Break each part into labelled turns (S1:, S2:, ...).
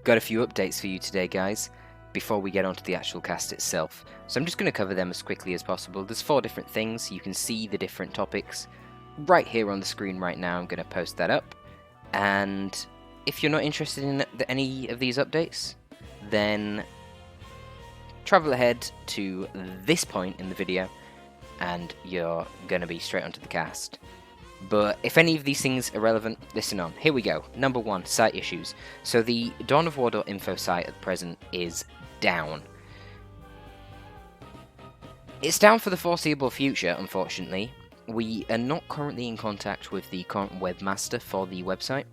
S1: Got a few updates for you today, guys, before we get onto the actual cast itself. So I'm just going to cover them as quickly as possible. There's 4 different things. You can see the different topics right here on the screen right now. I'm going to post that up. And if you're not interested in any of these updates, then travel ahead to this point in the video and you're going to be straight onto the cast. But if any of these things are relevant, listen on. Here we go. Number 1, site issues. So the Dawnofwar.info site at present is down. It's down for the foreseeable future, unfortunately. We are not currently in contact with the current webmaster for the website.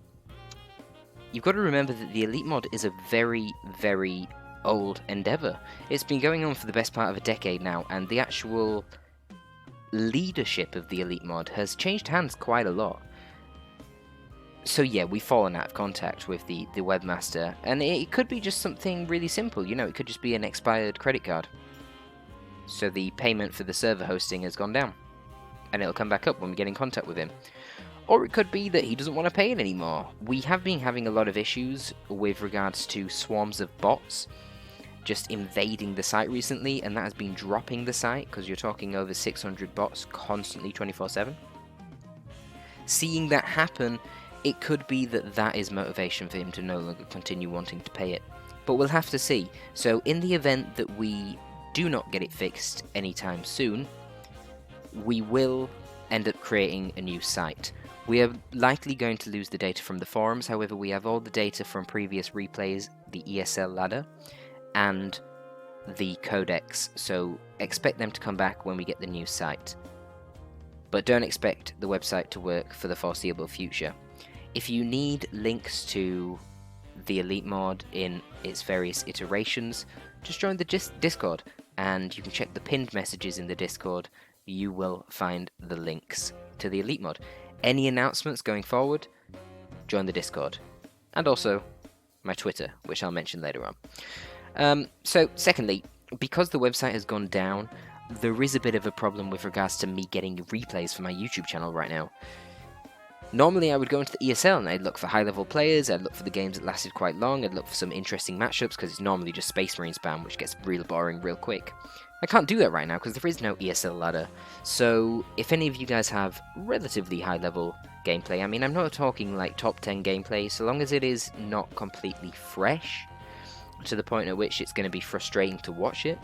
S1: You've got to remember that the Elite Mod is a very, very old endeavour. It's been going on for the best part of a decade now, and the actual leadership of the Elite Mod has changed hands quite a lot. So yeah, we've fallen out of contact with the webmaster, and it could be just something really simple, you know, it could just be an expired credit card. So the payment for the server hosting has gone down, and it'll come back up when we get in contact with him. Or it could be that he doesn't want to pay it anymore. We have been having a lot of issues with regards to swarms of bots just invading the site recently, and that has been dropping the site because you're talking over 600 bots constantly 24/7. Seeing that happen, it could be that that is motivation for him to no longer continue wanting to pay it. But we'll have to see. So in the event that we do not get it fixed anytime soon, we will end up creating a new site. We are likely going to lose the data from the forums, however we have all the data from previous replays, the ESL ladder, and the codex, so expect them to come back when we get the new site. But don't expect the website to work for the foreseeable future. If you need links to the Elite Mod in its various iterations, just join the Discord, and you can check the pinned messages in the Discord. You will find the links to the Elite Mod. Any announcements going forward, join the Discord. And also my Twitter, which I'll mention later on. So, secondly, because the website has gone down, there is a bit of a problem with regards to me getting replays for my YouTube channel right now. Normally I would go into the ESL and I'd look for high-level players, I'd look for the games that lasted quite long, I'd look for some interesting matchups, because it's normally just Space Marine spam, which gets real boring real quick. I can't do that right now because there is no ESL ladder, so if any of you guys have relatively high-level gameplay, I mean, I'm not talking like top 10 gameplay, so long as it is not completely fresh, to the point at which it's going to be frustrating to watch it,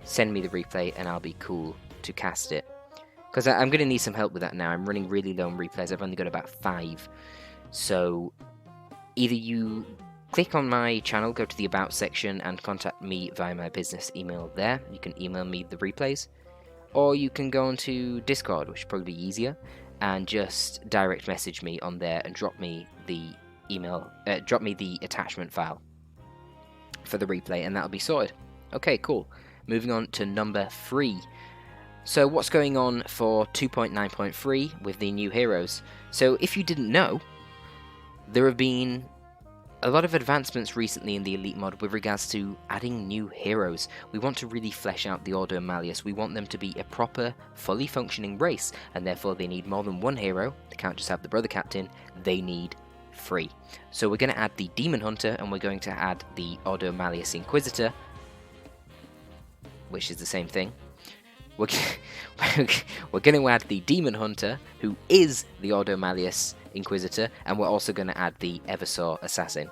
S1: send me the replay and I'll be cool to cast it. Because I'm going to need some help with that now. I'm running really low on replays. I've only got about 5. So either you click on my channel, go to the About section and contact me via my business email there. You can email me the replays. Or you can go onto Discord, which would probably be easier, and just direct message me on there and drop me the attachment file for the replay, and that'll be sorted. Okay, cool. Moving on to number 3. So what's going on for 2.9.3 with the new heroes? So if you didn't know, there have been a lot of advancements recently in the Elite Mod with regards to adding new heroes. We want to really flesh out the Order of Malleus. We want them to be a proper, fully functioning race, and therefore they need more than one hero. They can't just have the Brother Captain, they need 3. So we're going to add the Demon Hunter, and we're going to add the Order of Malleus Inquisitor, which is the same thing. We're going to add the Demon Hunter, who is the Order of Malleus Inquisitor, and we're also going to add the Eversaw Assassin.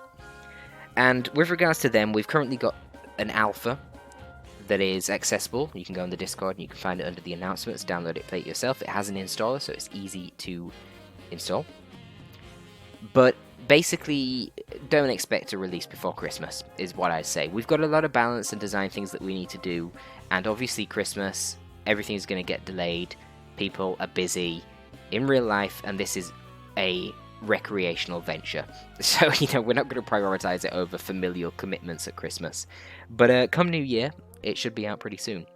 S1: And with regards to them, we've currently got an alpha that is accessible. You can go on the Discord and you can find it under the announcements, download it, play it yourself. It has an installer, so it's easy to install. But basically, don't expect a release before Christmas, is what I say. We've got a lot of balance and design things that we need to do, and obviously Christmas, everything's going to get delayed. People are busy in real life, and this is a recreational venture. So, you know, we're not going to prioritize it over familial commitments at Christmas. But come New Year, it should be out pretty soon.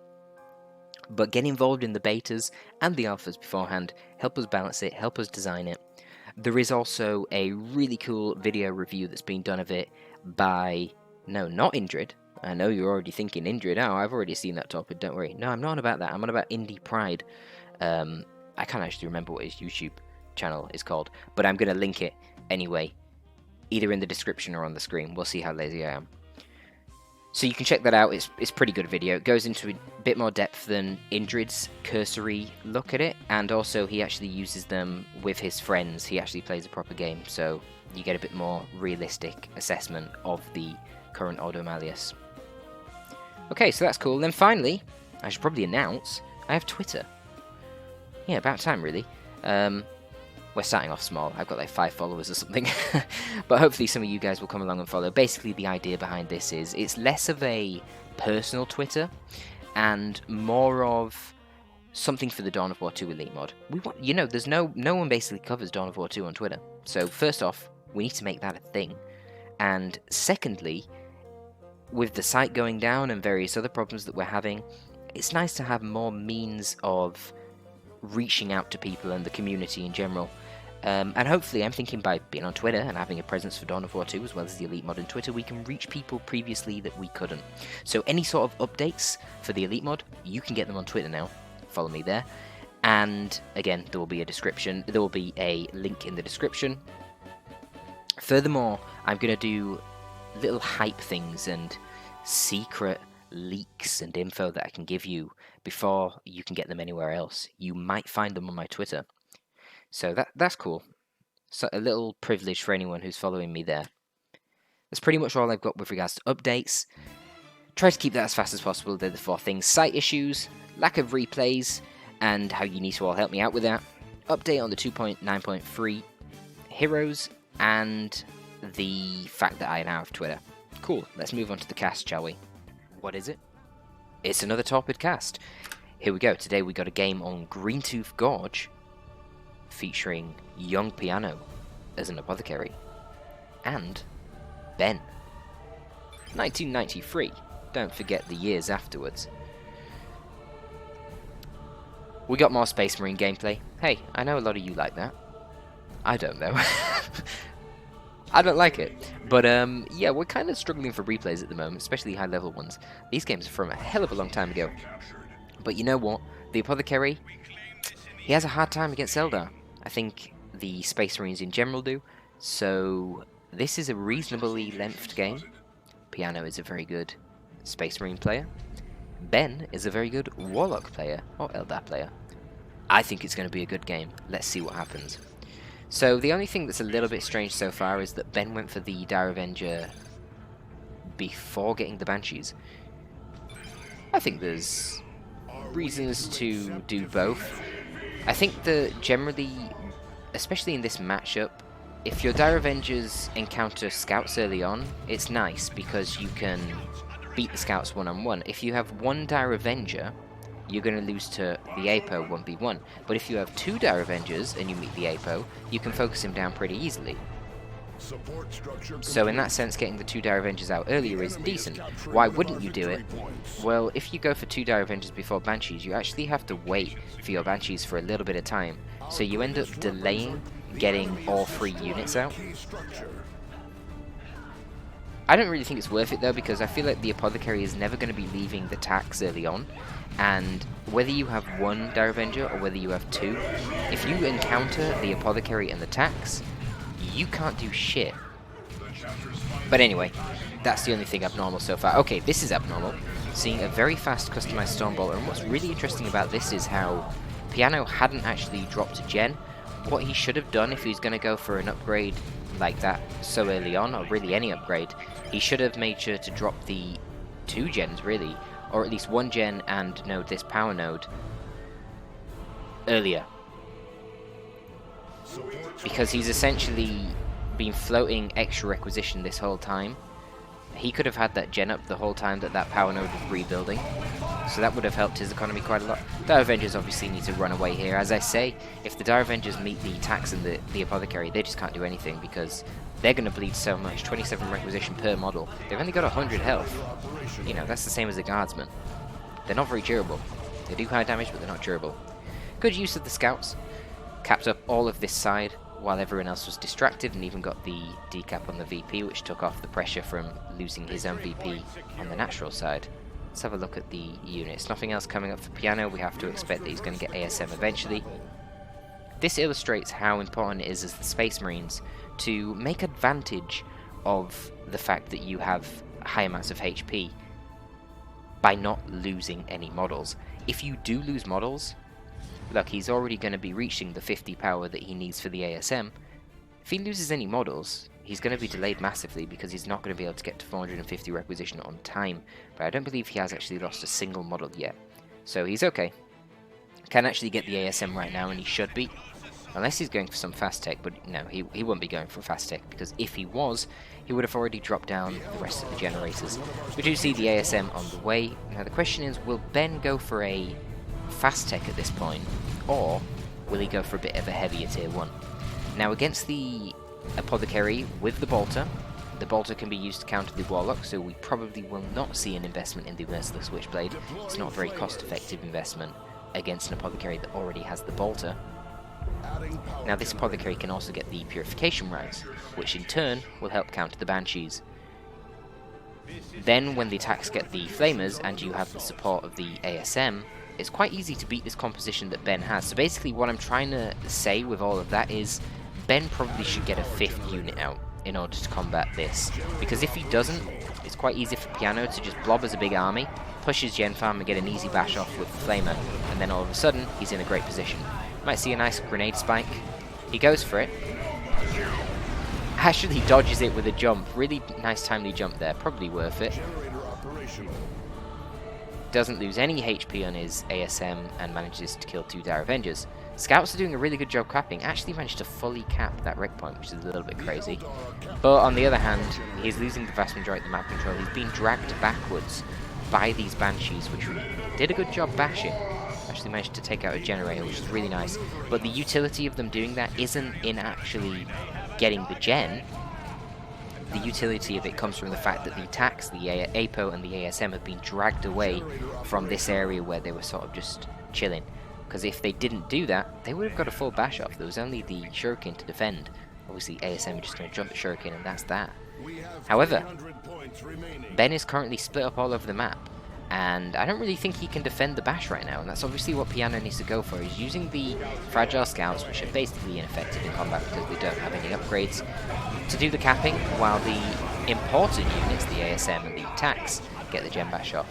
S1: But get involved in the betas and the alphas beforehand. Help us balance it, help us design it. There is also a really cool video review that's been done of it by, no, not Indrid. I know you're already thinking Indrid. Oh, I've already seen that Torpid, don't worry. No, I'm not on about that. I'm on about Indie Pride. I can't actually remember what his YouTube channel is called, but I'm going to link it anyway either in the description or on the screen. We'll see how lazy I am. So you can check that out. It's pretty good video. It goes into a bit more depth than Indrid's cursory look at it, and also he actually uses them with his friends. He actually plays a proper game, so you get a bit more realistic assessment of the current Ordo Malleus. Okay, so that's cool. Then finally, I should probably announce, I have Twitter. Yeah, about time, really. We're starting off small. I've got like 5 followers or something. But hopefully some of you guys will come along and follow. Basically, the idea behind this is it's less of a personal Twitter and more of something for the Dawnofwar 2 Elite Mod. We want, you know, there's no one basically covers Dawnofwar 2 on Twitter. So first off, we need to make that a thing. And secondly, with the site going down and various other problems that we're having, it's nice to have more means of reaching out to people and the community in general. And hopefully, I'm thinking by being on Twitter and having a presence for Dawnofwar 2 as well as the Elite Mod on Twitter, we can reach people previously that we couldn't. So any sort of updates for the Elite Mod, you can get them on Twitter now. Follow me there. And again, there will be a description. There will be a link in the description. Furthermore, I'm going to do little hype things and secret leaks and info that I can give you before you can get them anywhere else. You might find them on my Twitter. So that's cool. So a little privilege for anyone who's following me there. That's pretty much all I've got with regards to updates. Try to keep that as fast as possible. They're the 4 things: site issues, lack of replays, and how you need to all help me out with that. Update on the 2.9.3 heroes, and the fact that I now have Twitter. Cool, let's move on to the cast, shall we? What is it? It's another Torpid cast. Here we go. Today we got a game on Greentooth Gorge, featuring young Piano as an apothecary, and Ben. 1993. Don't forget the years afterwards. We got more Space Marine gameplay. Hey, I know a lot of you like that. I don't know. I don't like it. But yeah, we're kind of struggling for replays at the moment, especially high level ones. These games are from a hell of a long time ago. But you know what? The apothecary, he has a hard time against Eldar. I think the Space Marines in general do. So this is a reasonably lengthed game. Piano is a very good Space Marine player. Ben is a very good Warlock player, or Eldar player. I think it's going to be a good game. Let's see what happens. So the only thing that's a little bit strange so far is that Ben went for the Dire Avenger before getting the Banshees. I think there's reasons to do both. I think that generally, especially in this matchup, if your Dire Avengers encounter scouts early on, it's nice because you can beat the scouts one-on-one. If you have one Dire Avenger, you're going to lose to the APO 1v1. But if you have 2 Dire Avengers and you meet the APO, you can focus him down pretty easily. So in that sense, getting the 2 Dire Avengers out earlier is decent. Why wouldn't you do it? Well, if you go for 2 Dire Avengers before Banshees, you actually have to wait for your Banshees for a little bit of time. So you end up delaying getting all 3 units out. I don't really think it's worth it though, because I feel like the Apothecary is never going to be leaving the tax early on, and whether you have 1 Dire Avenger or whether you have 2, if you encounter the Apothecary and the tax, you can't do shit. But anyway, that's the only thing abnormal so far. Okay, this is abnormal. Seeing a very fast customized Stormbolter, and what's really interesting about this is how Piano hadn't actually dropped a gen. What he should have done if he's going to go for an upgrade like that so early on, or really any upgrade, he should have made sure to drop the 2 gens really, or at least 1 gen and node this power node earlier. Because he's essentially been floating extra requisition this whole time. He could have had that gen up the whole time that power node was rebuilding. So that would have helped his economy quite a lot. Dire Avengers obviously need to run away here. As I say, if the Dire Avengers meet the tax and the Apothecary, they just can't do anything because they're going to bleed so much. 27 requisition per model. They've only got 100 health. You know, that's the same as the Guardsmen. They're not very durable. They do high damage, but they're not durable. Good use of the Scouts. Capped up all of this side while everyone else was distracted, and even got the decap on the VP, which took off the pressure from losing his own VP on the natural side. Let's have a look at the units. Nothing else coming up for Piano. We have to expect that he's going to get ASM eventually. this illustrates how important it is as the Space Marines to make advantage of the fact that you have high amounts of HP by not losing any models. If you do lose models, look, he's already going to be reaching the 50 power that he needs for the ASM. If he loses any models, he's going to be delayed massively because he's not going to be able to get to 450 requisition on time. But I don't believe he has actually lost a single model yet. So he's okay. Can actually get the ASM right now, and he should be. Unless he's going for some fast tech, but no, he wouldn't be going for fast tech, because if he was, he would have already dropped down the rest of the generators. We do see the ASM on the way. Now the question is, will Ben go for a fast tech at this point, or will he go for a bit of a heavier tier 1? Now against the Apothecary with the bolter can be used to counter the Warlock, so we probably will not see an investment in the Merciless Switchblade. It's not a very cost-effective investment against an Apothecary that already has the bolter. Now this Apothecary can also get the Purification Rags, which in turn will help counter the Banshees. Then when the attacks get the Flamers and you have the support of the ASM, it's quite easy to beat this composition that Ben has. So basically what I'm trying to say with all of that is Ben probably should get a 5th unit out in order to combat this, because if he doesn't, it's quite easy for Piano to just blob as a big army, push his gen farm and get an easy bash off with the Flamer, and then all of a sudden he's in a great position. Might see a nice grenade spike. He goes for it. Actually dodges it with a jump. Really nice timely jump there. Probably worth it. Doesn't lose any HP on his ASM and manages to kill 2 Dire Avengers. Scouts are doing a really good job capping. Actually managed to fully cap that wreck point, which is a little bit crazy. But on the other hand, he's losing the vast majority of the map control. He's being dragged backwards by these Banshees, which did a good job bashing. Actually managed to take out a generator, which is really nice. But the utility of them doing that isn't in actually getting the gen. The utility of it comes from the fact that the attacks, the APO and the ASM have been dragged away from this area where they were sort of just chilling. Because if they didn't do that, they would have got a full bash off. There was only the Shuriken to defend. Obviously ASM is just going to jump the Shuriken and that's that. However, Ben is currently split up all over the map. And I don't really think he can defend the bash right now, and that's obviously what Piano needs to go for. He's using the Fragile Scouts, which are basically ineffective in combat because they don't have any upgrades, to do the capping, while the important units, the ASM and the attacks, get the gem bash off.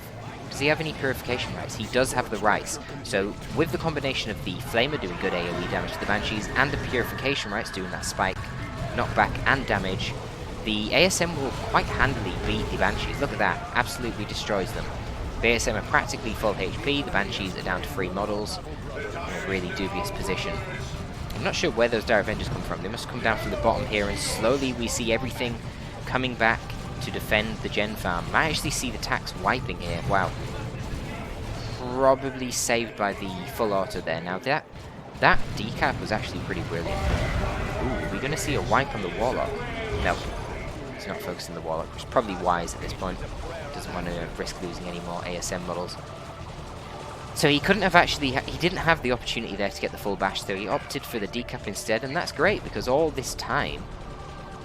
S1: Does he have any purification rights? He does have the rights. So with the combination of the Flamer doing good AoE damage to the Banshees and the purification rights doing that spike, knockback and damage, the ASM will quite handily beat the Banshees. Look at that, absolutely destroys them. The ASM are practically full HP, the Banshees are down to 3 models, in a really dubious position. I'm not sure where those Dire Avengers come from. They must come down from the bottom here, and slowly we see everything coming back to defend the gen farm. I actually see the tax wiping here. Wow. Probably saved by the full auto there. Now that decap was actually pretty brilliant. Ooh, are we going to see a wipe on the Warlock? No. He's not focusing the Warlock, which is probably wise at this point. Doesn't want to risk losing any more ASM models. So he couldn't have actually, he didn't have the opportunity there to get the full bash, so he opted for the decap instead, and that's great because all this time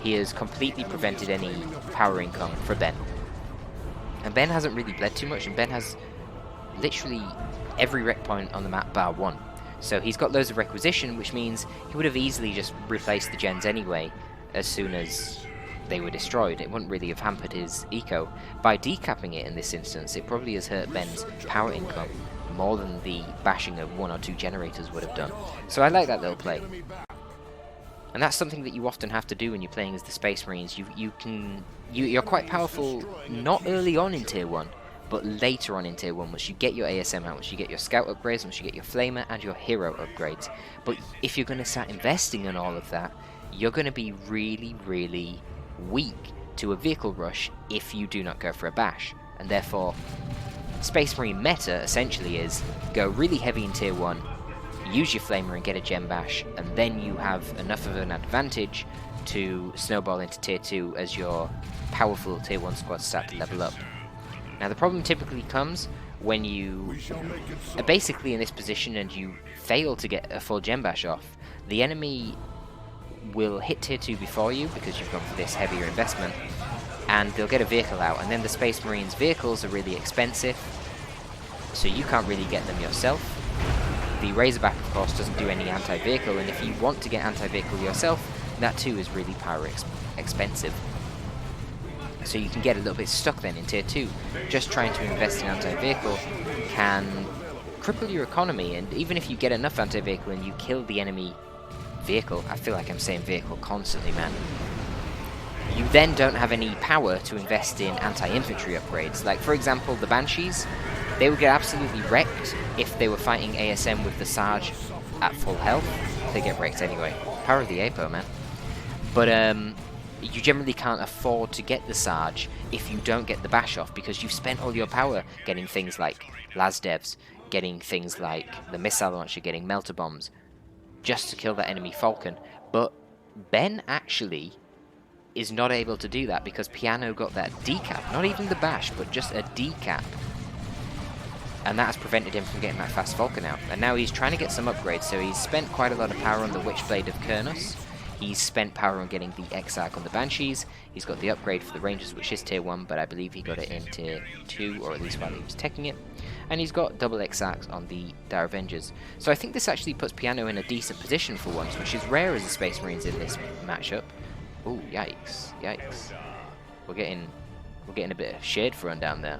S1: he has completely prevented any power income for Ben. And Ben hasn't really bled too much, and Ben has literally every rec point on the map bar 1. So he's got loads of requisition, which means he would have easily just replaced the gens anyway as soon as they were destroyed. It wouldn't really have hampered his eco. By decapping it in this instance, it probably has hurt Ben's power income more than the bashing of 1 or 2 generators would have done. So I like that little play. And that's something that you often have to do when you're playing as the Space Marines. You're quite powerful not early on in Tier 1, but later on in Tier 1, once you get your ASM out, once you get your Scout upgrades, once you get your Flamer and your Hero upgrades. But if you're going to start investing in all of that, you're going to be really, really weak to a vehicle rush if you do not go for a bash. And therefore, Space Marine meta essentially is go really heavy in Tier 1, use your Flamer and get a gem bash, and then you have enough of an advantage to snowball into Tier 2 as your powerful Tier 1 squads start to level up. Now the problem typically comes when you are basically in this position and you fail to get a full gem bash off. The enemy will hit Tier 2 before you because you've gone for this heavier investment, and they'll get a vehicle out, and then the Space Marines vehicles are really expensive, so you can't really get them yourself. The Razorback, of course, doesn't do any anti-vehicle, and if you want to get anti-vehicle yourself, that too is really power expensive. So you can get a little bit stuck then in Tier 2. Just trying to invest in anti-vehicle can cripple your economy, and even if you get enough anti-vehicle and you kill the enemy vehicle, I feel like I'm saying vehicle constantly, man, you then don't have any power to invest in anti-infantry upgrades. Like, for example, the Banshees, they would get absolutely wrecked if they were fighting ASM with the Sarge at full health. They get wrecked anyway. Power of the APO, man. But you generally can't afford to get the Sarge if you don't get the Bash off, because you've spent all your power getting things like Lasdevs, getting things like the Missile Launcher, getting Melter Bombs, just to kill that enemy Falcon. But Ben actually is not able to do that because Piano got that decap, not even the Bash, but just a decap. And that has prevented him from getting that fast Falcon out. And now he's trying to get some upgrades, so he's spent quite a lot of power on the Witchblade of Kurnos. He's spent power on getting the Exarch on the Banshees. He's got the upgrade for the Rangers, which is Tier 1, but I believe he got it in Tier 2, or at least while he was teching it. And he's got double Exarchs on the Dire Avengers. So I think this actually puts Piano in a decent position for once, which is rare as the Space Marines in this matchup. Ooh, yikes, yikes. We're getting a bit of shade thrown down there.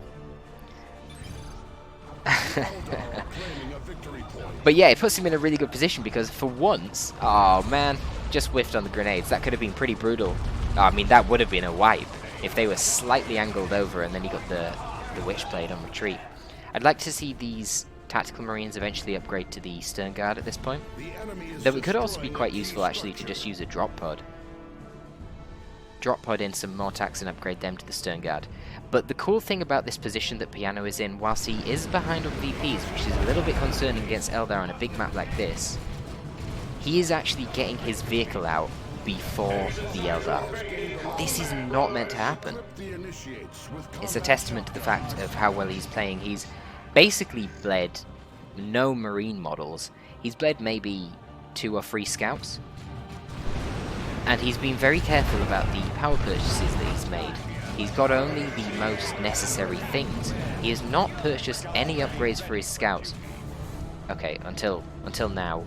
S1: But yeah, it puts him in a really good position because for once, oh man, just whiffed on the grenades. That could have been pretty brutal. Oh, I mean, that would have been a wipe if they were slightly angled over and then he got the Witchblade on retreat. I'd like to see these Tactical Marines eventually upgrade to the Stern Guard at this point. Though it could also be quite useful actually to just use a drop pod. Drop pod in some more tax and upgrade them to the Stern Guard. But the cool thing about this position that Piano is in, whilst he is behind on VPs, which is a little bit concerning against Eldar on a big map like this, he is actually getting his vehicle out before the Eldar. This is not meant to happen. It's a testament to the fact of how well he's playing. He's basically bled no Marine models. He's bled maybe 2 or 3 scouts. And he's been very careful about the power purchases that he's made. He's got only the most necessary things. He has not purchased any upgrades for his scouts. Okay, until now.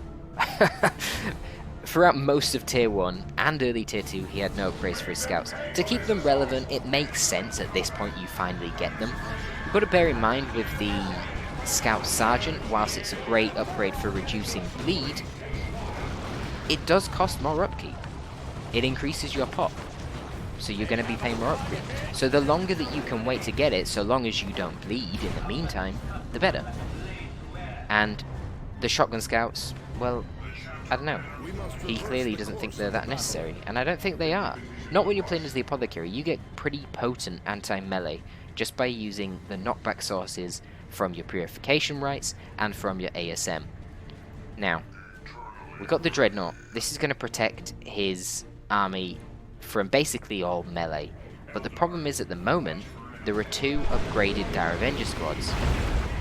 S1: Throughout most of Tier 1 and early Tier 2, he had no upgrades for his scouts. To keep them relevant, it makes sense at this point you finally get them. You've got to bear in mind with the Scout Sergeant, whilst it's a great upgrade for reducing bleed, it does cost more upkeep. It increases your pop, so you're going to be paying more upkeep. So the longer that you can wait to get it, so long as you don't bleed in the meantime, the better. And the Shotgun Scouts, well, I don't know. He clearly doesn't think they're that necessary, and I don't think they are. Not when you're playing as the Apothecary. You get pretty potent anti-melee just by using the knockback sources from your Purification Rites and from your ASM. Now, we've got the Dreadnought. This is going to protect his army from basically all melee, but the problem is at the moment there are 2 upgraded Dire Avenger squads.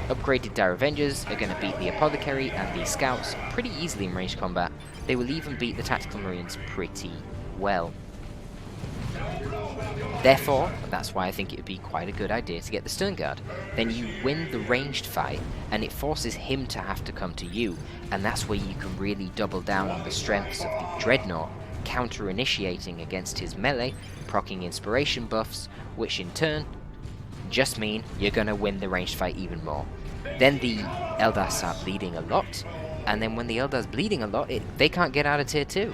S1: Upgraded Dire Avengers are going to beat the Apothecary and the Scouts pretty easily in ranged combat. They will even beat the Tactical Marines pretty well. Therefore, that's why I think it would be quite a good idea to get the Stern Guard. Then you win the ranged fight, and it forces him to have to come to you, and that's where you can really double down on the strengths of the Dreadnought, counter-initiating against his melee, proccing inspiration buffs, which in turn just mean you're going to win the ranged fight even more. Then the Eldar start bleeding a lot, and then when the Eldar's bleeding a lot, they can't get out of Tier 2.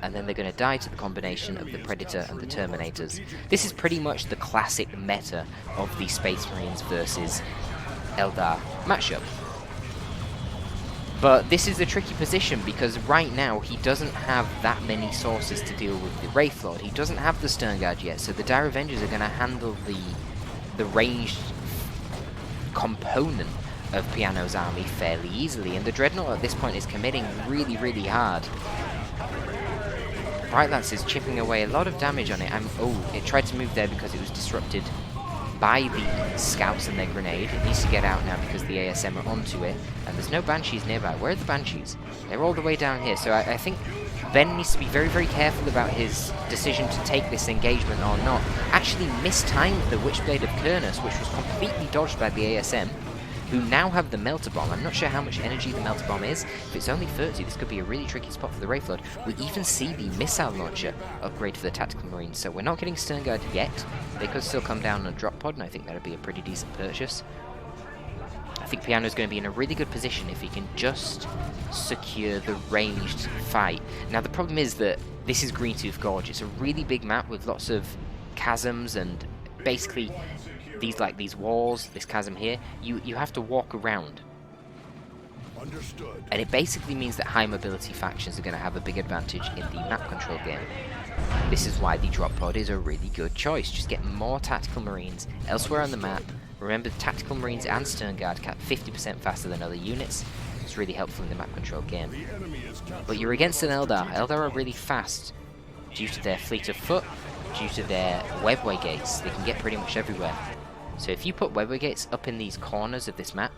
S1: And then they're going to die to the combination of the Predator and the Terminators. This is pretty much the classic meta of the Space Marines versus Eldar matchup. But this is a tricky position because right now he doesn't have that many sources to deal with the Wraithlord. He doesn't have the Stern Guard yet, so the Dire Avengers are going to handle the ranged component of Piano's army fairly easily, and the Dreadnought at this point is committing really, really hard. Bright Lance is chipping away a lot of damage on it. Oh, it tried to move there because it was disrupted by the Scouts and their grenade. It needs to get out now because the ASM are onto it, and there's no Banshees nearby. Where are the Banshees? They're all the way down here, so I think Ben needs to be very, very careful about his decision to take this engagement or not. Actually mistimed the Witchblade of Kurnos, which was completely dodged by the ASM. who now have the Melter Bomb. I'm not sure how much energy the Melter Bomb is. If it's only 30, this could be a really tricky spot for the Wraith Lord. We even see the Missile Launcher upgrade for the Tactical Marines, so we're not getting Stern Guard yet. They could still come down on a drop pod, and I think that would be a pretty decent purchase. I think Piano's going to be in a really good position if he can just secure the ranged fight. Now, the problem is that this is Greentooth Gorge. It's a really big map with lots of chasms and basically these walls, this chasm here, you have to walk around.
S2: Understood.
S1: And it basically means that high mobility factions are going to have a big advantage in the map control game. This is why the drop pod is a really good choice. Just get more tactical marines elsewhere on the map. Remember, tactical marines and stern guard cap 50% faster than other units. It's really helpful in the map control game. But you're against an Eldar. Eldar are really fast due to their fleet of foot, due to their webway gates. They can get pretty much everywhere. So if you put webway gates up in these corners of this map,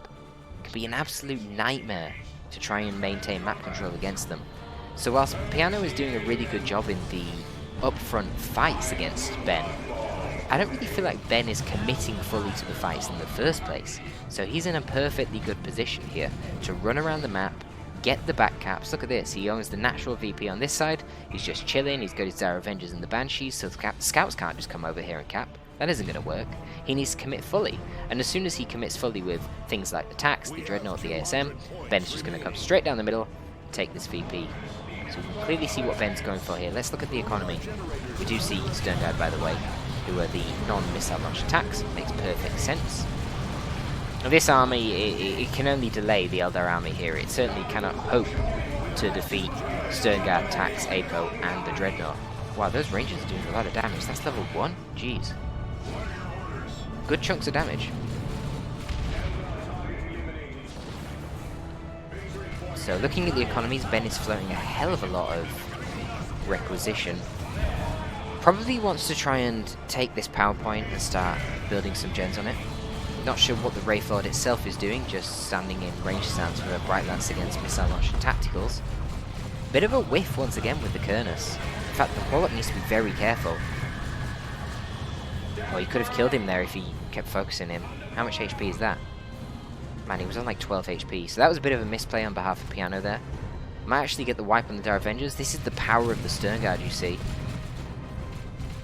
S1: it can be an absolute nightmare to try and maintain map control against them. So whilst Piano is doing a really good job in the upfront fights against Ben, I don't really feel like Ben is committing fully to the fights in the first place. So he's in a perfectly good position here to run around the map, get the back caps. Look at this, he owns the natural VP on this side, he's just chilling, he's got his Dire Avengers and the Banshees, so the scouts can't just come over here and cap. That isn't going to work. He needs to commit fully, and as soon as he commits fully with things like the Tax, the Dreadnought, the ASM, Ben's just going to come straight down the middle, take this VP. So we can clearly see what Ben's going for here. Let's look at the economy. We do see Stern Guard, by the way, who are the non-missile launch attacks. Makes perfect sense. Now this army, it can only delay the Eldar army here. It certainly cannot hope to defeat Stern Guard, Tax, APO, and the Dreadnought. Wow, those Rangers are doing a lot of damage. That's level 1? Jeez. Good chunks of damage. So looking at the economies, Ben is floating a hell of a lot of requisition. Probably wants to try and take this power point and start building some gens on it. Not sure what the Wraith Lord itself is doing, just standing in range stance for a Bright Lance against missile launch and tacticals. Bit of a whiff once again with the Kernus. In fact, the Wallop needs to be very careful. Well, he could have killed him there if he kept focusing him. How much HP is that? Man, he was on like 12 HP, so that was a bit of a misplay on behalf of Piano there. Might actually get the wipe on the Dire Avengers. This is the power of the Stern Guard, you see.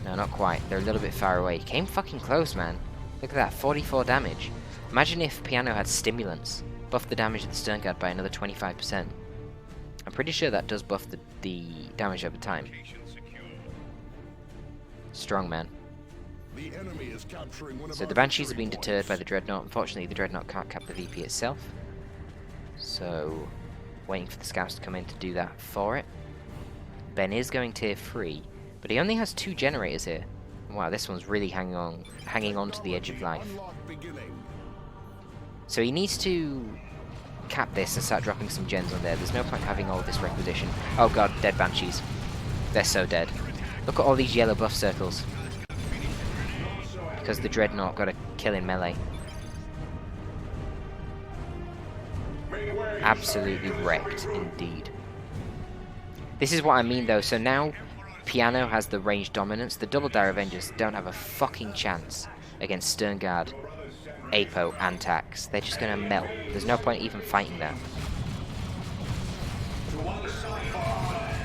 S1: No, not quite. They're a little bit far away. He came fucking close, man. Look at that, 44 damage. Imagine if Piano had Stimulants. Buff the damage of the Stern Guard by another 25%. I'm pretty sure that does buff the damage over time. Strong, man. So the Banshees have been deterred by the Dreadnought. Unfortunately, the Dreadnought can't cap the VP itself. So, waiting for the scouts to come in to do that for it. Ben is going tier 3, but he only has 2 generators here. Wow, this one's really hanging on to the edge of life. So he needs to cap this and start dropping some gens on there. There's no point having all this requisition. Oh god, dead Banshees. They're so dead. Look at all these yellow buff circles. Because the Dreadnought got a kill in melee. Absolutely wrecked indeed. This is what I mean though, so now Piano has the range dominance. The double Dire Avengers don't have a fucking chance against Stern Guard, APO and Tax. They're just gonna melt. There's no point even fighting that.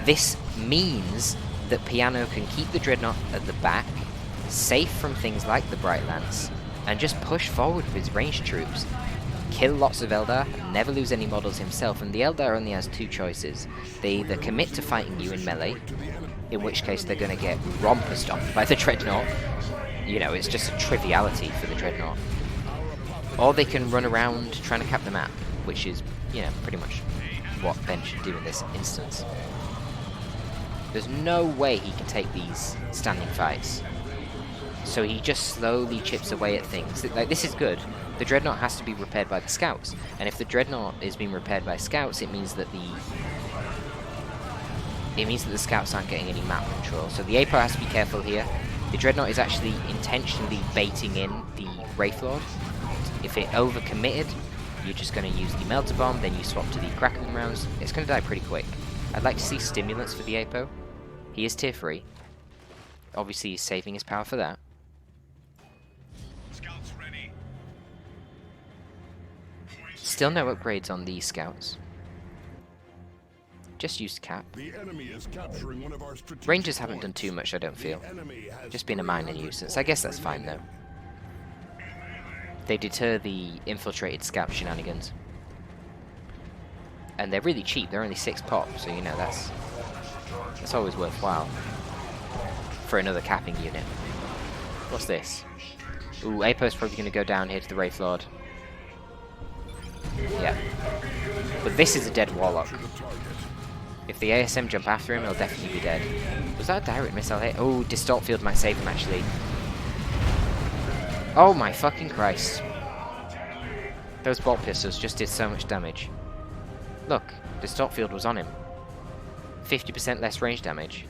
S1: This means that Piano can keep the Dreadnought at the back, safe from things like the Bright Lance, and just push forward with his ranged troops. Kill lots of Eldar, never lose any models himself, and the Eldar only has 2 choices. They either commit to fighting you in melee, in which case they're going to get romper stomped by the Dreadnought. You know, it's just a triviality for the Dreadnought. Or they can run around trying to cap the map, which is, you know, pretty much what Ben should do in this instance. There's no way he can take these standing fights. So he just slowly chips away at things. Like, this is good. The Dreadnought has to be repaired by the scouts, and if the Dreadnought is being repaired by scouts, it means that the scouts aren't getting any map control. So the APO has to be careful here. The Dreadnought is actually intentionally baiting in the Wraith Lord. If it overcommitted, you're just going to use the Melter Bomb, then you swap to the Crackling rounds. It's going to die pretty quick. I'd like to see Stimulants for the APO. He is tier 3. Obviously he's saving his power for that. Still no upgrades on these scouts. Just used cap.
S2: The enemy is capturing one of our strategic
S1: Rangers haven't done
S2: points.
S1: too much, I don't
S2: The
S1: feel.
S2: enemy has
S1: Just been a minor nuisance. I guess that's fine though. They deter the infiltrated scout shenanigans. And they're really cheap, they're only 6 pop, so you know that's always worthwhile. For another capping unit. What's this? Ooh, Apo's probably going to go down here to the Wraith Lord. Yeah. But this is a dead Warlock. If the ASM jump after him, he'll definitely be dead. Was that a direct missile hit? Oh, Distort Field might save him actually. Oh my fucking Christ. Those bolt pistols just did so much damage. Look, Distort Field was on him. 50% less range damage.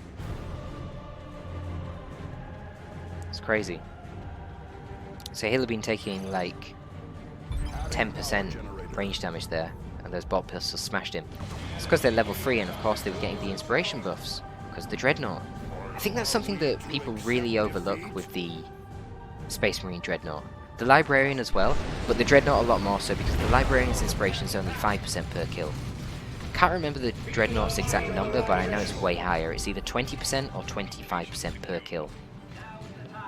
S1: It's crazy. So he'll have been taking like 10% range damage there, and those bolt pistols smashed him. It's because they're level 3, and of course they were getting the inspiration buffs, because of the Dreadnought. I think that's something that people really overlook with the Space Marine Dreadnought. The Librarian as well, but the Dreadnought a lot more so, because the Librarian's inspiration is only 5% per kill. Can't remember the Dreadnought's exact number, but I know it's way higher. It's either 20% or 25% per kill.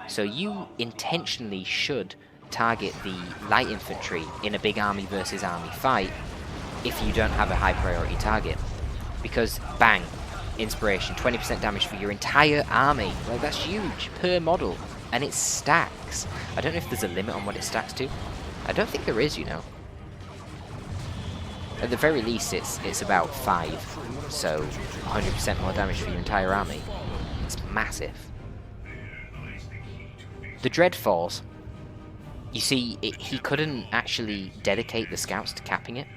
S1: So you intentionally should target the light infantry in a big army versus army fight if you don't have a high priority target. Because, bang, inspiration, 20% damage for your entire army. Like, that's huge per model. And it stacks. I don't know if there's a limit on what it stacks to. I don't think there is, you know. At the very least, it's about 5. So, 100% more damage for your entire army. It's massive. The Dread Falls. You see, he couldn't actually dedicate the scouts to capping it.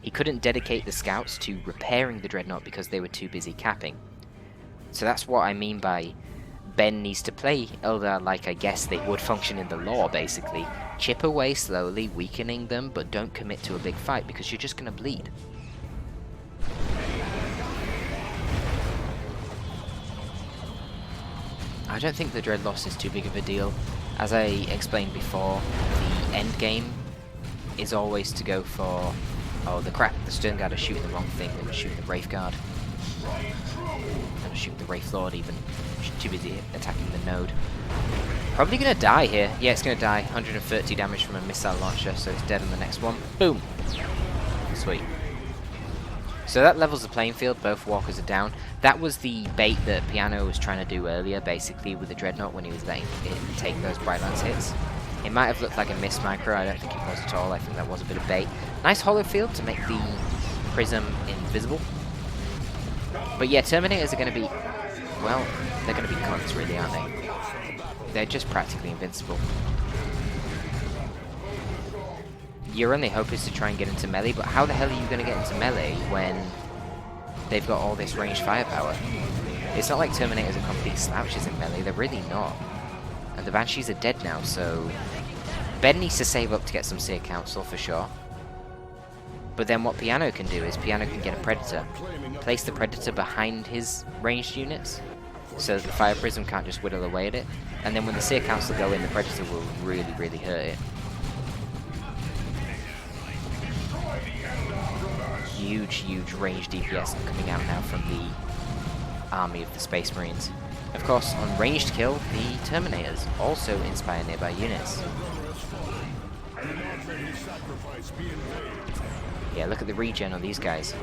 S1: He couldn't dedicate the scouts to repairing the Dreadnought because they were too busy capping. So that's what I mean by Ben needs to play Eldar like I guess they would function in the lore, basically. Chip away slowly, weakening them, but don't commit to a big fight because you're just going to bleed. I don't think the Dread loss is too big of a deal. As I explained before, the end game is always to go for... Oh, the crap, the Stern Guard are shooting the wrong thing. They were shooting the Wraith Guard. They were shooting the Wraith Lord even. Too busy attacking the node. Probably gonna die here. Yeah, it's gonna die. 130 damage from a missile launcher, so it's dead on the next one. Boom! Sweet. So that levels the playing field, both walkers are down. That was the bait that Piano was trying to do earlier, basically, with the Dreadnought when he was letting it take those Bright Lance hits. It might have looked like a miss micro, I don't think it was at all. I think that was a bit of bait. Nice hollow field to make the Prism invisible. But yeah, Terminators are going to be, well, they're going to be cunts really, aren't they? They're just practically invincible. Your only hope is to try and get into melee, but how the hell are you going to get into melee when they've got all this ranged firepower? It's not like Terminators are complete slouches in melee, they're really not. And the Banshees are dead now, so Ben needs to save up to get some Seer Council for sure. But then what Piano can do is Piano can get a Predator, place the Predator behind his ranged units, so that the Fire Prism can't just whittle away at it. And then when the Seer Council go in, the Predator will really, really hurt it. Huge, huge range DPS coming out now from the army of the Space Marines. Of course, on ranged kill, the Terminators also inspire nearby units. Yeah, look at the regen on these guys.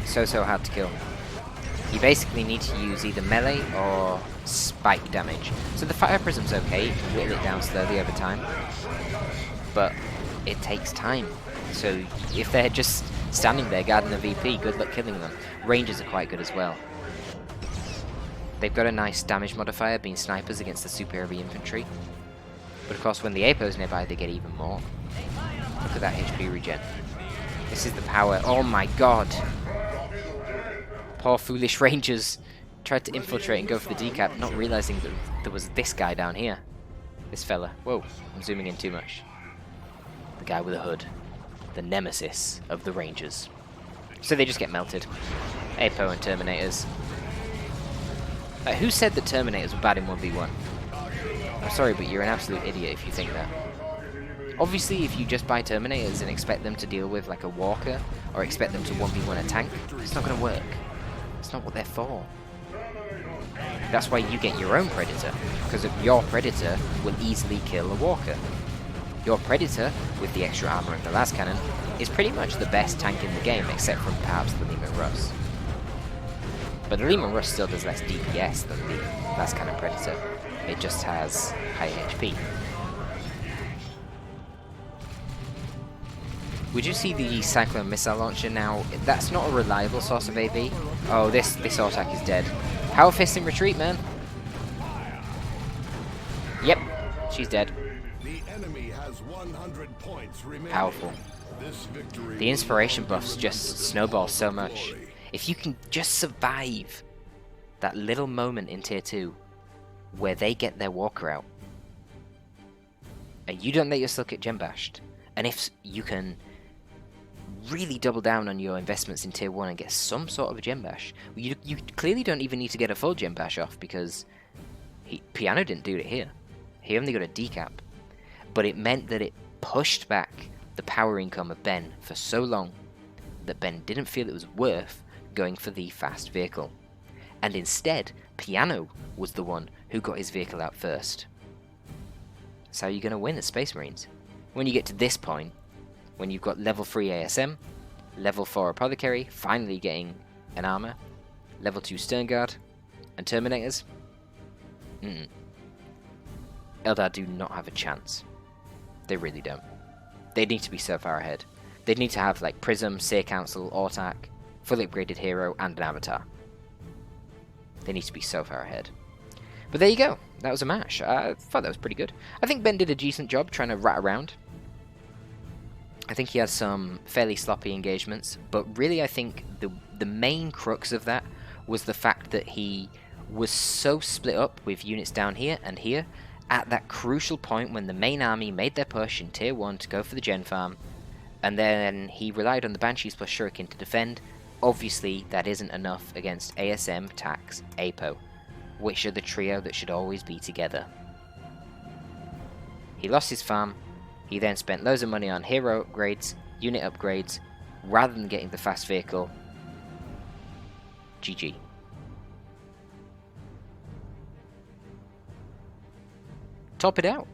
S1: So hard to kill. You basically need to use either melee or spike damage. So the Fire Prism's okay, you can whittle it down slowly over time. But it takes time. So if they're just standing there guarding the VP, good luck killing them. Rangers are quite good as well. They've got a nice damage modifier, being snipers against the super heavy infantry. But of course when the APO's nearby, they get even more. Look at that HP regen. This is the power. Oh my god! Poor foolish Rangers tried to infiltrate and go for the decap, not realizing that there was this guy down here. This fella. Whoa, I'm zooming in too much. The guy with a hood. The nemesis of the Rangers. So they just get melted. APO and Terminators. Who said that Terminators were bad in 1v1? I'm sorry, but you're an absolute idiot if you think that. Obviously, if you just buy Terminators and expect them to deal with like a Walker, or expect them to 1v1 a tank, it's not going to work. It's not what they're for. That's why you get your own Predator, because your Predator will easily kill a Walker. Your Predator, with the extra armor and the las cannon, is pretty much the best tank in the game, except from perhaps the Lehman Russ. But the Lehman Russ still does less DPS than the las cannon Predator. It just has high HP. Would you see the Cyclone Missile Launcher now? That's not a reliable source of AB. Oh, this Autark is dead. Power Fist in retreat, man. Yep, she's dead.
S2: The enemy has 100 points remaining.
S1: Powerful.
S2: This victory
S1: The inspiration buffs just snowball so much. If you can just survive that little moment in tier 2 where they get their walker out, and you don't let yourself get gem bashed, and if you can really double down on your investments in tier 1 and get some sort of a gem bash, you clearly don't even need to get a full gem bash off, because Piano didn't do it here. He only got a decap, but it meant that it pushed back the power income of Ben for so long that Ben didn't feel it was worth going for the fast vehicle, and instead Piano was the one who got his vehicle out first. That's how you're going to win as Space Marines. When you get to this point, when you've got level 3 ASM, level 4 Apothecary, finally getting an armor, level 2 Stern Guard, and Terminators, Eldar do not have a chance. They really don't. They need to be so far ahead. They'd need to have like Prism, Seer Council, Autark, fully upgraded hero, and an avatar. They need to be so far ahead. But there you go. That was a match. I thought that was pretty good. I think Ben did a decent job trying to rat around. I think he had some fairly sloppy engagements, but really I think the main crux of that was the fact that he was so split up with units down here and here at that crucial point when the main army made their push in tier 1 to go for the gen farm, and then he relied on the Banshees plus Shuriken to defend. Obviously that isn't enough against ASM, Tax, APO, which are the trio that should always be together. He lost his farm. He then spent loads of money on hero upgrades, unit upgrades, rather than getting the fast vehicle. GG. Top it out.